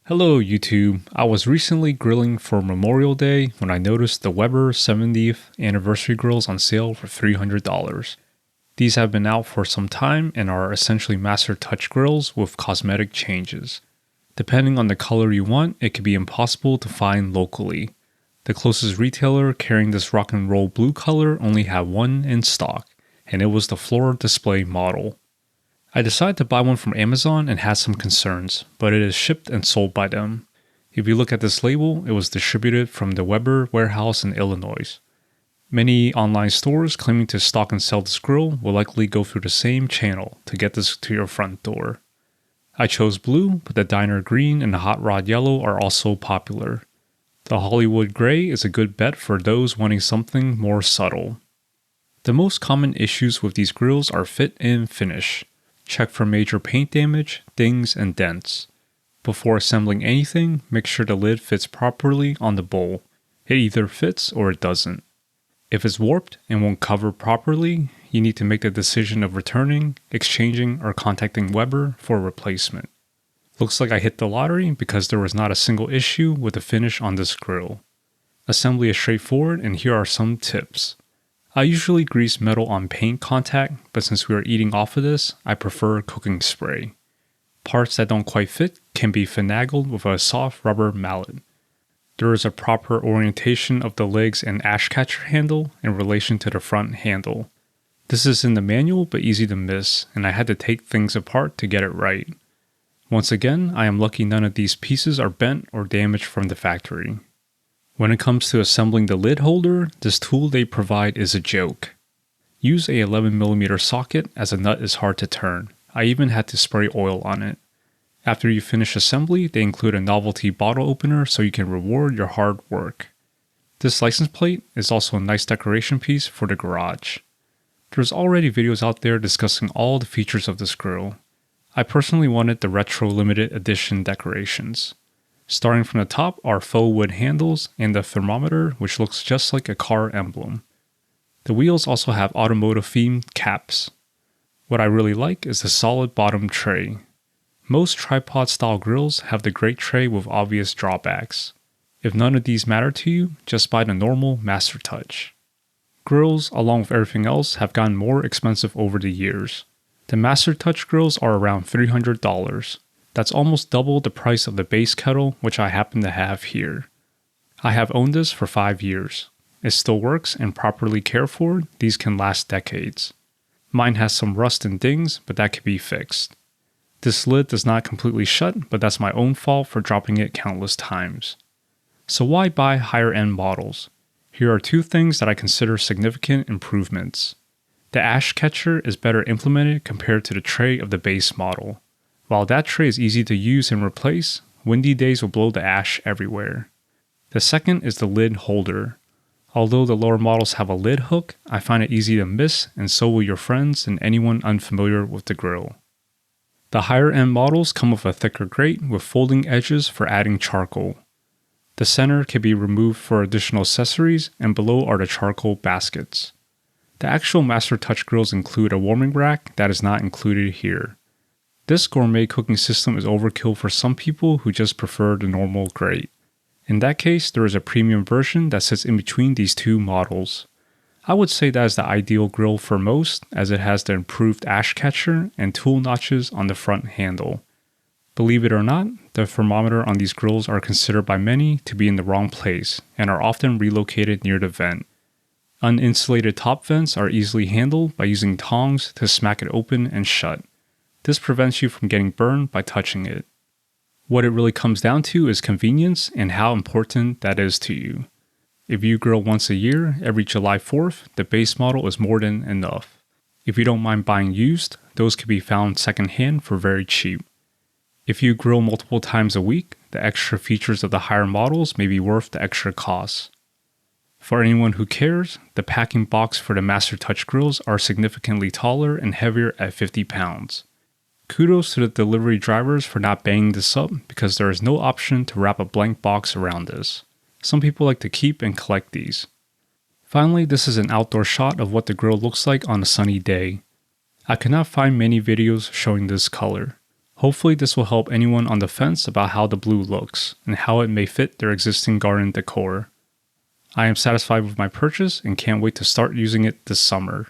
Hello YouTube. I was recently grilling for Memorial Day when I noticed the Weber 70th anniversary grills on sale for $300. These have been out for some time and are essentially master touch grills with cosmetic changes. Depending on the color you want, it can be impossible to find locally. The closest retailer carrying this rock and roll blue color only had one in stock, and it was the floor display model. I decided to buy one from Amazon and had some concerns, but it is shipped and sold by them. If you look at this label, it was distributed from the Weber warehouse in Illinois. Many online stores claiming to stock and sell this grill will likely go through the same channel to get this to your front door. I chose blue, but the diner green and the hot rod yellow are also popular. The Hollywood gray is a good bet for those wanting something more subtle. The most common issues with these grills are fit and finish. Check for major paint damage, dings, and dents. Before assembling anything, make sure the lid fits properly on the bowl. It either fits or it doesn't. If it's warped and won't cover properly, you need to make the decision of returning, exchanging, or contacting Weber for a replacement. Looks like I hit the lottery because there was not a single issue with the finish on this grill. Assembly is straightforward, and here are some tips. I usually grease metal on paint contact, but since we are eating off of this, I prefer cooking spray. Parts that don't quite fit can be finagled with a soft rubber mallet. There is a proper orientation of the legs and ash catcher handle in relation to the front handle. This is in the manual but easy to miss, and I had to take things apart to get it right. Once again, I am lucky none of these pieces are bent or damaged from the factory. When it comes to assembling the lid holder, this tool they provide is a joke. Use a 11mm socket as a nut is hard to turn. I even had to spray oil on it. After you finish assembly, they include a novelty bottle opener so you can reward your hard work. This license plate is also a nice decoration piece for the garage. There's already videos out there discussing all the features of this grill. I personally wanted the retro limited edition decorations. Starting from the top are faux wood handles and the thermometer, which looks just like a car emblem. The wheels also have automotive themed caps. What I really like is the solid bottom tray. Most tripod style grills have the great tray with obvious drawbacks. If none of these matter to you, just buy the normal Master Touch. Grills, along with everything else, have gotten more expensive over the years. The Master Touch grills are around $300. That's almost double the price of the base Kettle, which I happen to have here. I have owned this for 5 years. It still works, and properly cared for, these can last decades. Mine has some rust and dings, but that can be fixed. This lid does not completely shut, but that's my own fault for dropping it countless times. So why buy higher end models? Here are 2 things that I consider significant improvements. The ash catcher is better implemented compared to the tray of the base model. While that tray is easy to use and replace, windy days will blow the ash everywhere. The second is the lid holder. Although the lower models have a lid hook, I find it easy to miss, and so will your friends and anyone unfamiliar with the grill. The higher end models come with a thicker grate with folding edges for adding charcoal. The center can be removed for additional accessories, and below are the charcoal baskets. The actual Master Touch grills include a warming rack that is not included here. This gourmet cooking system is overkill for some people who just prefer the normal grate. In that case, there is a premium version that sits in between these 2 models. I would say that is the ideal grill for most, as it has the improved ash catcher and tool notches on the front handle. Believe it or not, the thermometer on these grills are considered by many to be in the wrong place and are often relocated near the vent. Uninsulated top vents are easily handled by using tongs to smack it open and shut. This prevents you from getting burned by touching it. What it really comes down to is convenience and how important that is to you. If you grill once a year, every July 4th, the base model is more than enough. If you don't mind buying used, those can be found secondhand for very cheap. If you grill multiple times a week, the extra features of the higher models may be worth the extra costs. For anyone who cares, the packing box for the Master Touch grills are significantly taller and heavier at 50 pounds. Kudos to the delivery drivers for not banging this up because there is no option to wrap a blank box around this. Some people like to keep and collect these. Finally, this is an outdoor shot of what the grill looks like on a sunny day. I could not find many videos showing this color. Hopefully this will help anyone on the fence about how the blue looks and how it may fit their existing garden decor. I am satisfied with my purchase and can't wait to start using it this summer.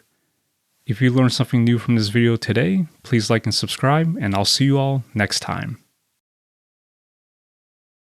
If you learned something new from this video today, please like and subscribe, and I'll see you all next time.